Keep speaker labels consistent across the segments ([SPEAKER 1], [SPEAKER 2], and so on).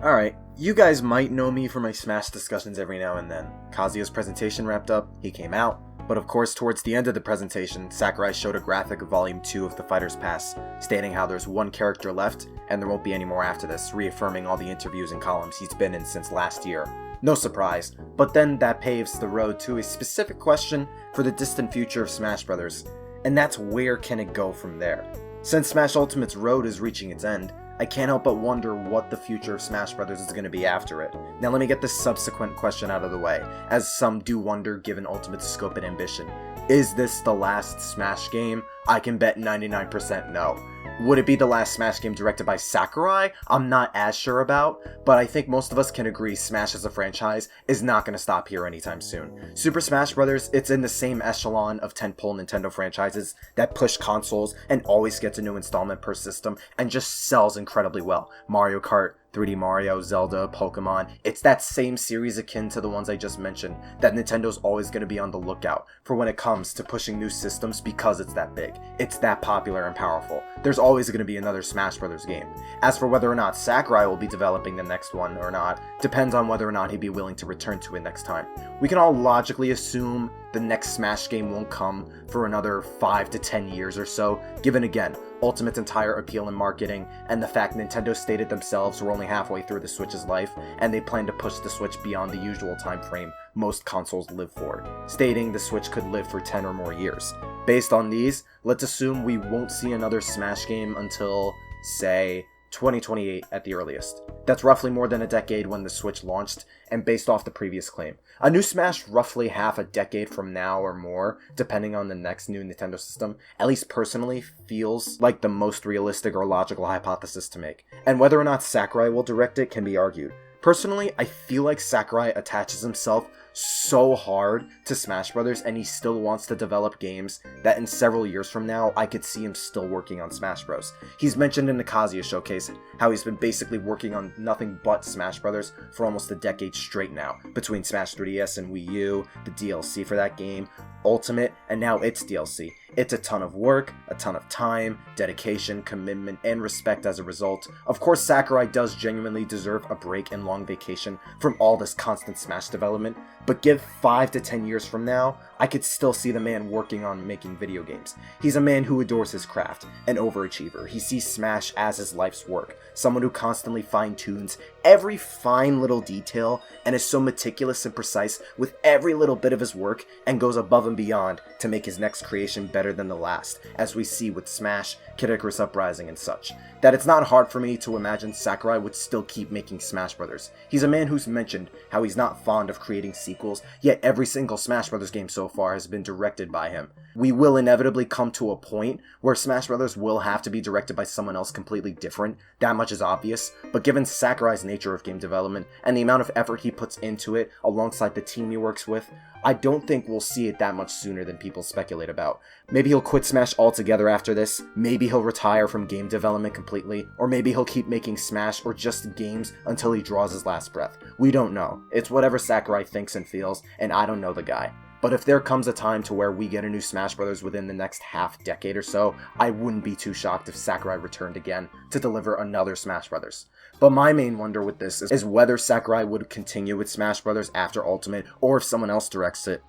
[SPEAKER 1] Alright, you guys might know me for my Smash discussions every now and then. Kazuya's presentation wrapped up, he came out, but of course towards the end of the presentation, Sakurai showed a graphic of Volume 2 of the Fighter's Pass, stating how there's one character left, and there won't be any more after this, reaffirming all the interviews and columns he's been in since last year. No surprise, but then that paves the road to a specific question for the distant future of Smash Bros., and that's where can it go from there? Since Smash Ultimate's road is reaching its end, I can't help but wonder what the future of Smash Bros. Is going to be after it. Now let me get this subsequent question out of the way, as some do wonder given Ultimate's scope and ambition. Is this the last Smash game? I can bet 99% no. Would it be the last Smash game directed by Sakurai? I'm not as sure about, but I think most of us can agree Smash as a franchise is not going to stop here anytime soon. Super Smash Bros., it's in the same echelon of tentpole Nintendo franchises that push consoles and always gets a new installment per system and just sells incredibly well. Mario Kart, 3D Mario, Zelda, Pokemon, it's that same series akin to the ones I just mentioned that Nintendo's always going to be on the lookout for when it comes to pushing new systems because it's that big. It's that popular and powerful. There's always going to be another Smash Bros. Game. As for whether or not Sakurai will be developing the next one or not, depends on whether or not he'd be willing to return to it next time. We can all logically assume the next Smash game won't come for another 5 to 10 years or so, given again, Ultimate's entire appeal in marketing, and the fact Nintendo stated themselves we're only halfway through the Switch's life, and they plan to push the Switch beyond the usual time frame most consoles live for, stating the Switch could live for 10 or more years. Based on these, let's assume we won't see another Smash game until, say, 2028 at the earliest. That's roughly more than a decade when the Switch launched, and based off the previous claim. A new Smash roughly half a decade from now or more, depending on the next new Nintendo system, at least personally feels like the most realistic or logical hypothesis to make. And whether or not Sakurai will direct it can be argued. Personally, I feel like Sakurai attaches himself so hard to Smash Bros. And he still wants to develop games that in several years from now, I could see him still working on Smash Bros. He's mentioned in the Kazuya showcase how he's been basically working on nothing but Smash Bros. For almost a decade straight now, between Smash 3DS and Wii U, the DLC for that game, Ultimate, and now its DLC. It's a ton of work, a ton of time, dedication, commitment, and respect as a result. Of course, Sakurai does genuinely deserve a break and long vacation from all this constant Smash development, but give 5 to 10 years from now, I could still see the man working on making video games. He's a man who adores his craft, an overachiever. He sees Smash as his life's work, someone who constantly fine-tunes every fine little detail and is so meticulous and precise with every little bit of his work and goes above and beyond to make his next creation better than the last, as we see with Smash, Kid Icarus Uprising, and such. That it's not hard for me to imagine Sakurai would still keep making Smash Bros. He's a man who's mentioned how he's not fond of creating sequels, yet every single Smash Bros. Game so far has been directed by him. We will inevitably come to a point where Smash Bros. Will have to be directed by someone else completely different, that much is obvious, but given Sakurai's nature of game development and the amount of effort he puts into it alongside the team he works with, I don't think we'll see it that much sooner than people speculate about. Maybe he'll quit Smash altogether after this, maybe he'll retire from game development completely, or maybe he'll keep making Smash or just games until he draws his last breath. We don't know. It's whatever Sakurai thinks and feels, and I don't know the guy. But if there comes a time to where we get a new Smash Bros. Within the next half decade or so, I wouldn't be too shocked if Sakurai returned again to deliver another Smash Bros. But my main wonder with this is whether Sakurai would continue with Smash Bros. After Ultimate, or if someone else directs it.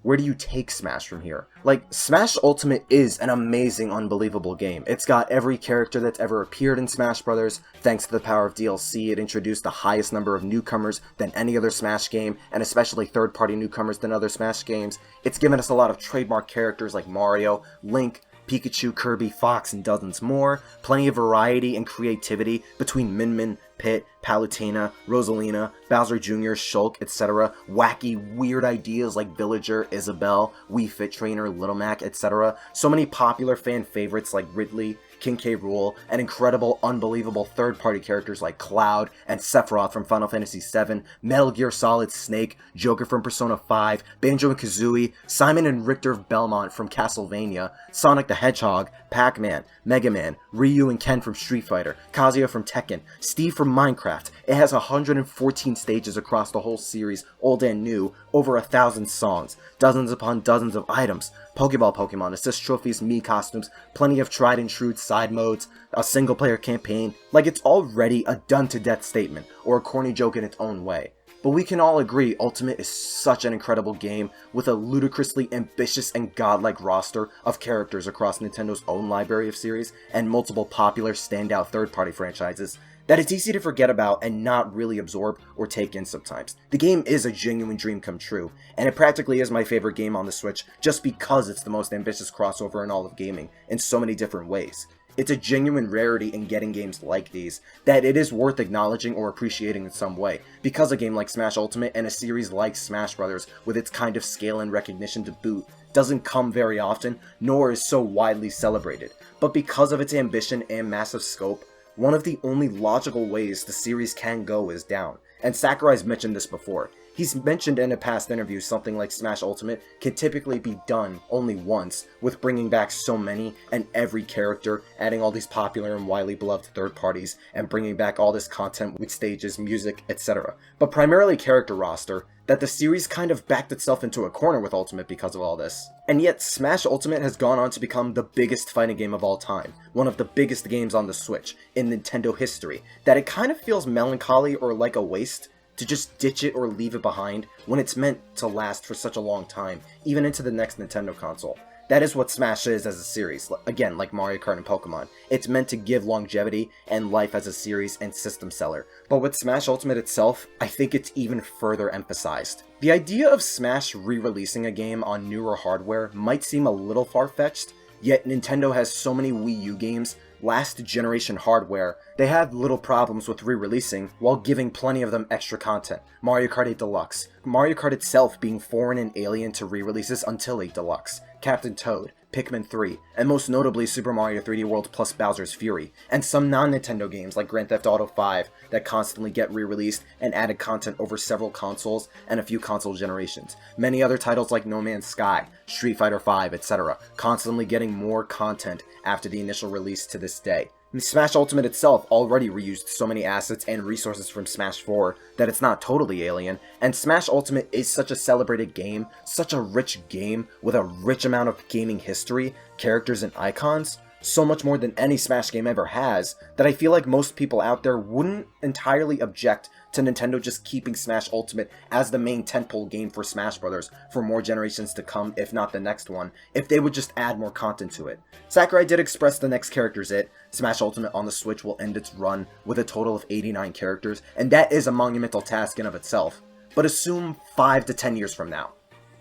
[SPEAKER 1] Where do you take Smash from here? Like, Smash Ultimate is an amazing, unbelievable game. It's got every character that's ever appeared in Smash Bros. Thanks to the power of DLC, it introduced the highest number of newcomers than any other Smash game, and especially third-party newcomers than other Smash games. It's given us a lot of trademark characters like Mario, Link, Pikachu, Kirby, Fox, and dozens more. Plenty of variety and creativity between Min, Pit, Palutena, Rosalina, Bowser Jr., Shulk, etc. Wacky, weird ideas like Villager, Isabelle, Wii Fit Trainer, Little Mac, etc. So many popular fan favorites like Ridley, King K. Rool, and incredible, unbelievable third-party characters like Cloud and Sephiroth from Final Fantasy VII, Metal Gear Solid Snake, Joker from Persona 5, Banjo and Kazooie, Simon and Richter of Belmont from Castlevania, Sonic the Hedgehog, Pac-Man, Mega Man, Ryu and Ken from Street Fighter, Kazuya from Tekken, Steve from Minecraft. It has 114 stages across the whole series, old and new, over 1,000 songs, dozens upon dozens of items, Pokeball Pokemon, assist trophies, Mii costumes, plenty of tried and true side modes, a single player campaign. Like, it's already a done to death statement, or a corny joke in its own way. But we can all agree Ultimate is such an incredible game with a ludicrously ambitious and godlike roster of characters across Nintendo's own library of series and multiple popular standout third-party franchises that it's easy to forget about and not really absorb or take in sometimes. The game is a genuine dream come true, and it practically is my favorite game on the Switch just because it's the most ambitious crossover in all of gaming in so many different ways. It's a genuine rarity in getting games like these that it is worth acknowledging or appreciating in some way, because a game like Smash Ultimate and a series like Smash Bros. With its kind of scale and recognition to boot doesn't come very often, nor is so widely celebrated. But because of its ambition and massive scope, one of the only logical ways the series can go is down. And Sakurai's mentioned this before. He's mentioned in a past interview something like Smash Ultimate can typically be done only once, with bringing back so many and every character, adding all these popular and widely beloved third parties, and bringing back all this content with stages, music, etc. But primarily character roster, that the series kind of backed itself into a corner with Ultimate because of all this. And yet, Smash Ultimate has gone on to become the biggest fighting game of all time, one of the biggest games on the Switch in Nintendo history, that it kind of feels melancholy or like a waste to just ditch it or leave it behind when it's meant to last for such a long time, even into the next Nintendo console. That is what Smash is as a series, again, like Mario Kart and Pokemon. It's meant to give longevity and life as a series and system seller. But with Smash Ultimate itself, I think it's even further emphasized. The idea of Smash re-releasing a game on newer hardware might seem a little far-fetched, yet Nintendo has so many Wii U games, last generation hardware, they had little problems with re-releasing while giving plenty of them extra content. Mario Kart 8 Deluxe, Mario Kart itself being foreign and alien to re-releases until 8 Deluxe, Captain Toad, Pikmin 3, and most notably Super Mario 3D World plus Bowser's Fury, and some non-Nintendo games like Grand Theft Auto 5 that constantly get re-released and added content over several consoles and a few console generations. Many other titles like No Man's Sky, Street Fighter 5, etc., constantly getting more content after the initial release to this day. Smash Ultimate itself already reused so many assets and resources from Smash 4 that it's not totally alien, and Smash Ultimate is such a celebrated game, such a rich game with a rich amount of gaming history, characters and icons, so much more than any Smash game ever has, that I feel like most people out there wouldn't entirely object to Nintendo just keeping Smash Ultimate as the main tentpole game for Smash Bros. For more generations to come, if not the next one, if they would just add more content to it. Sakurai did express the next character's it. Smash Ultimate on the Switch will end its run with a total of 89 characters, and that is a monumental task in of itself. But assume 5 to 10 years from now.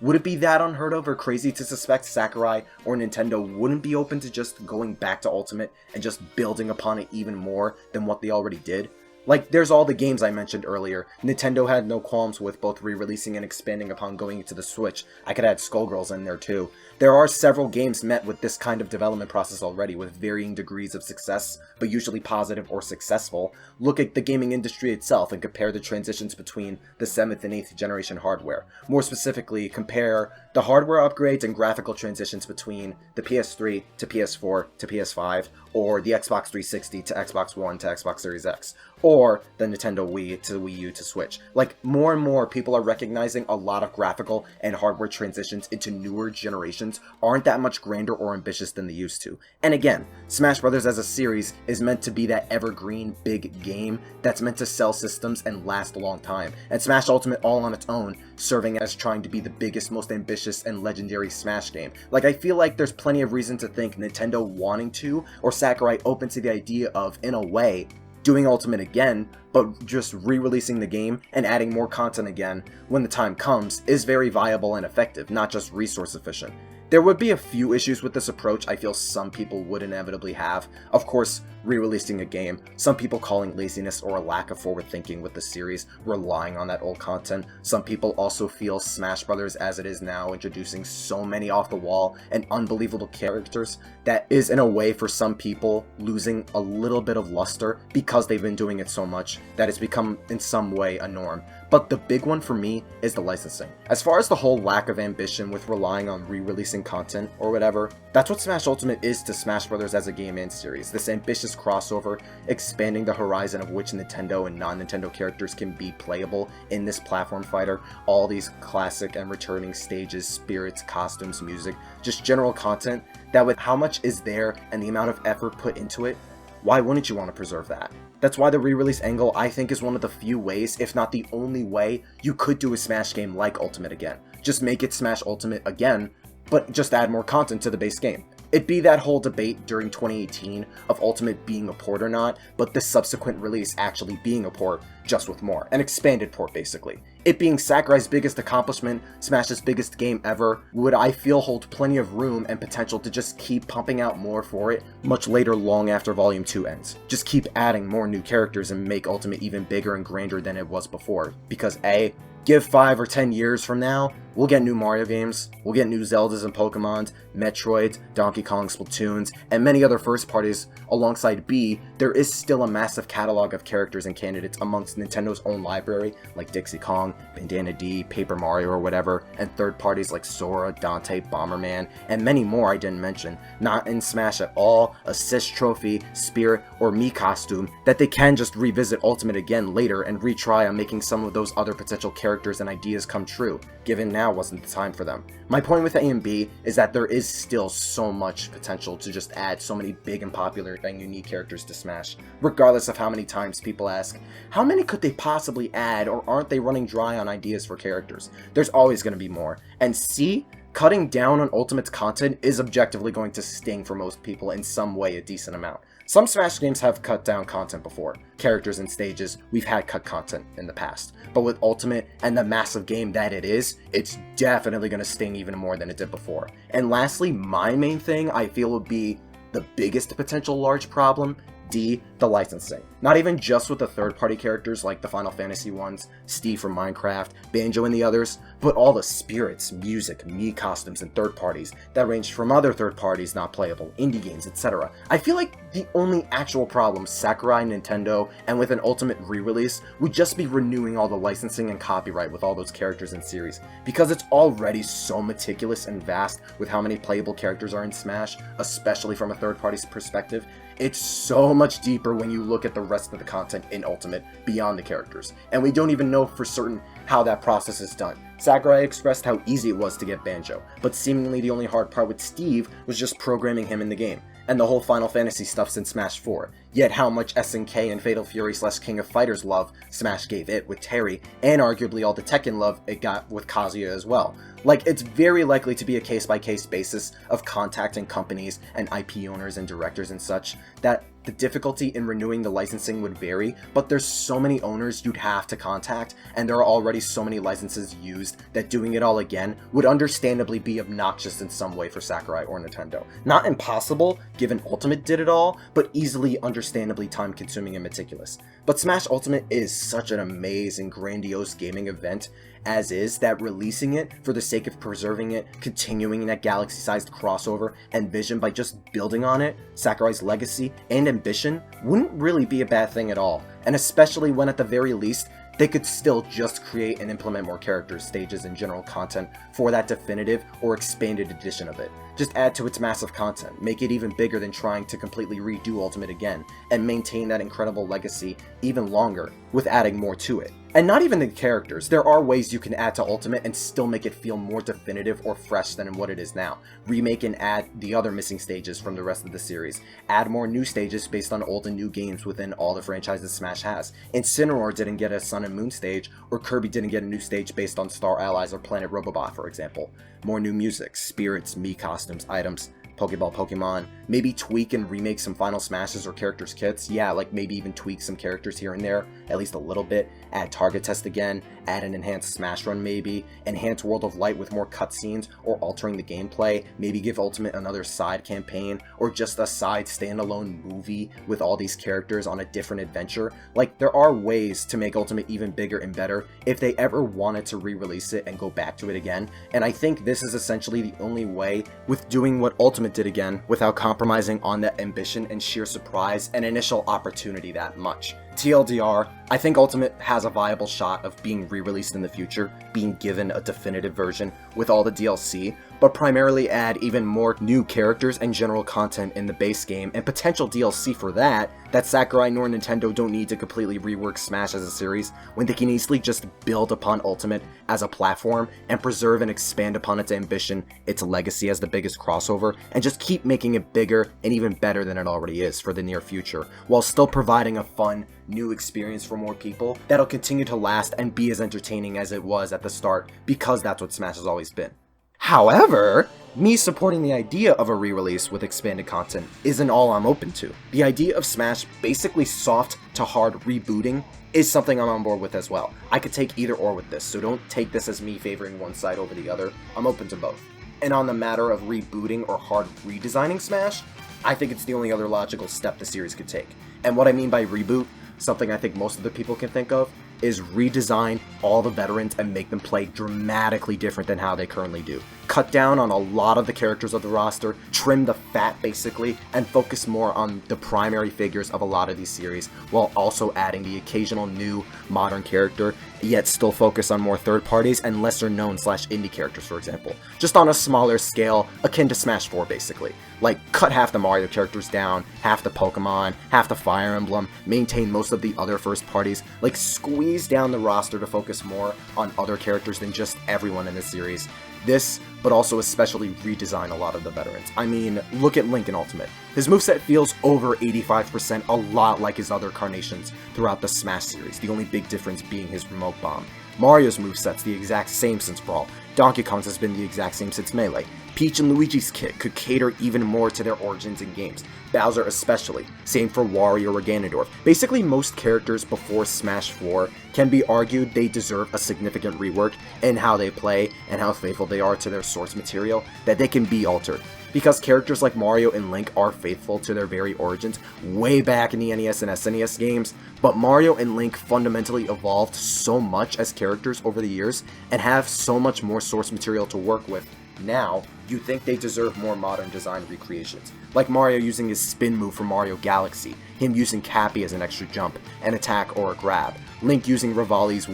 [SPEAKER 1] Would it be that unheard of or crazy to suspect Sakurai or Nintendo wouldn't be open to just going back to Ultimate and just building upon it even more than what they already did? Like, there's all the games I mentioned earlier. Nintendo had no qualms with both re-releasing and expanding upon going into the Switch. I could add Skullgirls in there too. There are several games met with this kind of development process already, with varying degrees of success, but usually positive or successful. Look at the gaming industry itself and compare the transitions between the 7th and 8th generation hardware. More specifically, compare the hardware upgrades and graphical transitions between the PS3 to PS4 to PS5, or the Xbox 360 to Xbox One to Xbox Series X, or the Nintendo Wii to Wii U to Switch. Like, more and more people are recognizing a lot of graphical and hardware transitions into newer generations aren't that much grander or ambitious than they used to. And again, Smash Bros. As a series is meant to be that evergreen big game that's meant to sell systems and last a long time, and Smash Ultimate all on its own serving as trying to be the biggest, most ambitious, and legendary Smash game. Like, I feel like there's plenty of reason to think Nintendo wanting to, or Sakurai open to the idea of, in a way, doing Ultimate again, but just re-releasing the game and adding more content again when the time comes is very viable and effective, not just resource efficient. There would be a few issues with this approach I feel some people would inevitably have. Of course, re-releasing a game, some people calling laziness or a lack of forward thinking with the series, relying on that old content. Some people also feel Smash Bros. As it is now, introducing so many off-the-wall and unbelievable characters that is in a way for some people losing a little bit of luster because they've been doing it so much that it's become in some way a norm. But the big one for me is the licensing. As far as the whole lack of ambition with relying on re-releasing consistent content or whatever. That's what Smash Ultimate is to Smash Bros. As a game and series. This ambitious crossover, expanding the horizon of which Nintendo and non-Nintendo characters can be playable in this platform fighter. All these classic and returning stages, spirits, costumes, music, just general content that with how much is there and the amount of effort put into it, why wouldn't you want to preserve that? That's why the re-release angle, I think, is one of the few ways, if not the only way, you could do a Smash game like Ultimate again. Just make it Smash Ultimate again, but just add more content to the base game. It'd be that whole debate during 2018 of Ultimate being a port or not, but the subsequent release actually being a port, just with more. An expanded port, basically. It being Sakurai's biggest accomplishment, Smash's biggest game ever, would I feel hold plenty of room and potential to just keep pumping out more for it much later, long after Volume 2 ends. Just keep adding more new characters and make Ultimate even bigger and grander than it was before. Because A, give 5 or 10 years from now, we'll get new Mario games, we'll get new Zeldas and Pokemons, Metroids, Donkey Kong, Splatoons, and many other first parties. Alongside B, there is still a massive catalog of characters and candidates amongst Nintendo's own library, like Dixie Kong, Bandana D, Paper Mario or whatever, and third parties like Sora, Dante, Bomberman, and many more I didn't mention, not in Smash at all, Assist Trophy, Spirit, or Mii costume, that they can just revisit Ultimate again later and retry on making some of those other potential characters and ideas come true, given now wasn't the time for them. My point with A and B is that there is still so much potential to just add so many big and popular and unique characters to Smash, regardless of how many times people ask, how many could they possibly add, or aren't they running dry on ideas for characters? There's always going to be more. And C, cutting down on Ultimate's content is objectively going to sting for most people in some way a decent amount. Some Smash games have cut down content before. Characters and stages, we've had cut content in the past. But with Ultimate and the massive game that it is, it's definitely going to sting even more than it did before. And lastly, my main thing I feel would be the biggest potential large problem, D, the licensing. Not even just with the third-party characters like the Final Fantasy ones, Steve from Minecraft, Banjo and the others, but all the spirits, music, Mii costumes, and third parties that ranged from other third parties not playable, indie games, etc. I feel like the only actual problem Sakurai, Nintendo, and with an Ultimate re-release would just be renewing all the licensing and copyright with all those characters and series, because it's already so meticulous and vast with how many playable characters are in Smash, especially from a third party's perspective. It's so much deeper when you look at the rest of the content in Ultimate beyond the characters, and we don't even know for certain how that process is done. Sakurai expressed how easy it was to get Banjo, but seemingly the only hard part with Steve was just programming him in the game, and the whole Final Fantasy stuff's in Smash 4, yet how much SNK and Fatal Fury / King of Fighters love Smash gave it with Terry, and arguably all the Tekken love it got with Kazuya as well. Like, it's very likely to be a case-by-case basis of contacting companies and IP owners and directors and such, that the difficulty in renewing the licensing would vary, but there's so many owners you'd have to contact, and there are already so many licenses used that doing it all again would understandably be obnoxious in some way for Sakurai or Nintendo. Not impossible, given Ultimate did it all, but easily understandably time-consuming and meticulous. But Smash Ultimate is such an amazing, grandiose gaming event as is, that releasing it for the sake of preserving it, continuing that galaxy-sized crossover and vision by just building on it, Sakurai's legacy and ambition, wouldn't really be a bad thing at all, and especially when at the very least, they could still just create and implement more characters, stages, and general content for that definitive or expanded edition of it. Just add to its massive content, make it even bigger than trying to completely redo Ultimate again, and maintain that incredible legacy even longer with adding more to it. And not even the characters, there are ways you can add to Ultimate and still make it feel more definitive or fresh than what it is now. Remake and add the other missing stages from the rest of the series. Add more new stages based on old and new games within all the franchises Smash has. Incineroar didn't get a Sun and Moon stage, or Kirby didn't get a new stage based on Star Allies or Planet Robobot, for example. More new music, spirits, Mii costumes, items, Pokeball Pokemon, maybe tweak and remake some Final Smashes or characters kits, yeah, like maybe even tweak some characters here and there, at least a little bit, add Target Test again, add an enhanced Smash Run maybe, enhance World of Light with more cutscenes or altering the gameplay, maybe give Ultimate another side campaign, or just a side standalone movie with all these characters on a different adventure. Like, there are ways to make Ultimate even bigger and better if they ever wanted to re-release it and go back to it again, and I think this is essentially the only way with doing what Ultimate did again without compromising on that ambition and sheer surprise and initial opportunity that much. TLDR, I think Ultimate has a viable shot of being re-released in the future, being given a definitive version with all the DLC, but primarily add even more new characters and general content in the base game and potential DLC for that Sakurai nor Nintendo don't need to completely rework Smash as a series when they can easily just build upon Ultimate as a platform and preserve and expand upon its ambition, its legacy as the biggest crossover, and just keep making it bigger and even better than it already is for the near future, while still providing a fun, new experience for more people that'll continue to last and be as entertaining as it was at the start, because that's what Smash has always been. However, me supporting the idea of a re-release with expanded content isn't all I'm open to. The idea of Smash basically soft to hard rebooting is something I'm on board with as well. I could take either or with this, so don't take this as me favoring one side over the other. I'm open to both. And on the matter of rebooting or hard redesigning Smash, I think it's the only other logical step the series could take. And what I mean by reboot, something I think most of the people can think of, is redesign all the veterans and make them play dramatically different than how they currently do. Cut down on a lot of the characters of the roster, trim the fat basically, and focus more on the primary figures of a lot of these series, while also adding the occasional new modern character, yet still focus on more third parties and lesser known / indie characters, for example. Just on a smaller scale, akin to Smash 4 basically. Like, cut half the Mario characters down, half the Pokemon, half the Fire Emblem, maintain most of the other first parties, like squeeze down the roster to focus more on other characters than just everyone in the series. This, but also especially redesign a lot of the veterans. I mean, look at Link in Ultimate. His moveset feels over 85% a lot like his other carnations throughout the Smash series, the only big difference being his remote bomb. Mario's moveset's the exact same since Brawl. Donkey Kong's has been the exact same since Melee. Peach and Luigi's kit could cater even more to their origins in games. Bowser especially. Same for Wario or Ganondorf. Basically most characters before Smash 4 can be argued they deserve a significant rework in how they play and how faithful they are to their source material, that they can be altered. Because characters like Mario and Link are faithful to their very origins way back in the NES and SNES games, but Mario and Link fundamentally evolved so much as characters over the years and have so much more source material to work with now, you think they deserve more modern design recreations. Like Mario using his spin move from Mario Galaxy, him using Cappy as an extra jump, an attack or a grab, Link using Rivali's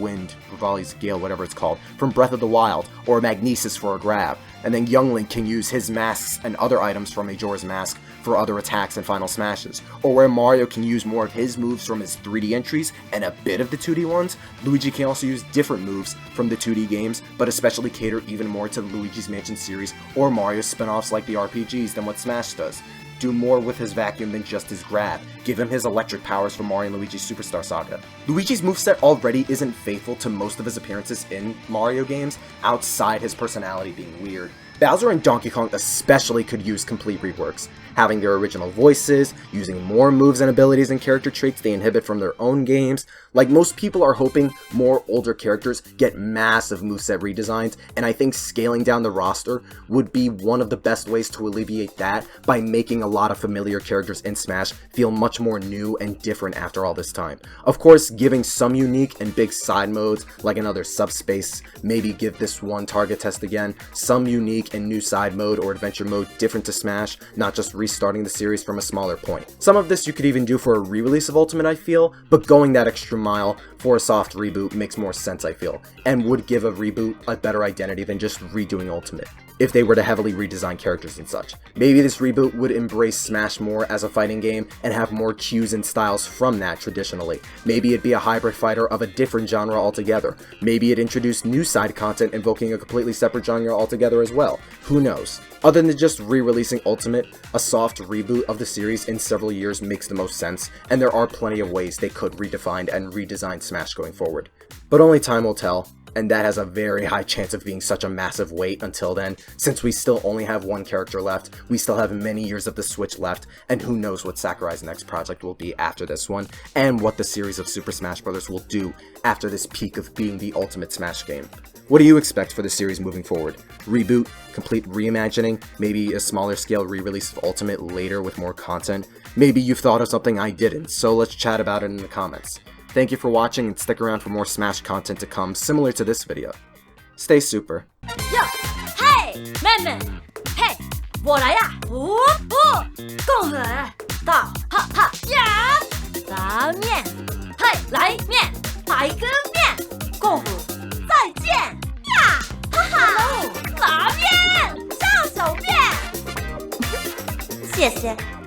[SPEAKER 1] Gale, whatever it's called, from Breath of the Wild, or Magnesis for a grab, and then young Link can use his masks and other items from Majora's Mask for other attacks and final smashes, or where Mario can use more of his moves from his 3D entries and a bit of the 2D ones, Luigi can also use different moves from the 2D games, but especially cater even more to the Luigi's Mansion series or Mario spin-offs like the RPGs than what Smash does. Do more with his vacuum than just his grab. Give him his electric powers from Mario and Luigi's Superstar Saga. Luigi's moveset already isn't faithful to most of his appearances in Mario games, outside his personality being weird. Bowser and Donkey Kong especially could use complete reworks, having their original voices, using more moves and abilities and character traits they inhibit from their own games. Like most people are hoping more older characters get massive moveset redesigns, and I think scaling down the roster would be one of the best ways to alleviate that by making a lot of familiar characters in Smash feel much more new and different after all this time. Of course, giving some unique and big side modes, like another subspace, maybe give this one target test again, some unique and new side mode or adventure mode different to Smash, not just restarting the series from a smaller point. Some of this you could even do for a re-release of Ultimate, I feel, but going that extra mile for a soft reboot makes more sense, I feel, and would give a reboot a better identity than just redoing Ultimate, if they were to heavily redesign characters and such. Maybe this reboot would embrace Smash more as a fighting game and have more cues and styles from that traditionally. Maybe it'd be a hybrid fighter of a different genre altogether. Maybe it introduced new side content invoking a completely separate genre altogether as well. Who knows? Other than just re-releasing Ultimate, a soft reboot of the series in several years makes the most sense, and there are plenty of ways they could redefine and redesign Smash going forward. But only time will tell, and that has a very high chance of being such a massive wait until then, since we still only have one character left, we still have many years of the Switch left, and who knows what Sakurai's next project will be after this one, and what the series of Super Smash Bros. Will do after this peak of being the ultimate Smash game. What do you expect for the series moving forward? Reboot? Complete reimagining? Maybe a smaller scale re-release of Ultimate later with more content? Maybe you've thought of something I didn't, so let's chat about it in the comments. Thank you for watching, and stick around for more Smash content to come similar to this video. Stay super.
[SPEAKER 2] Yo, hey, 妹妹，嘿，我来呀！共和到哈哈呀，拉面，嘿，来面，来个面，共和再见呀，哈哈，拉面，下谢谢。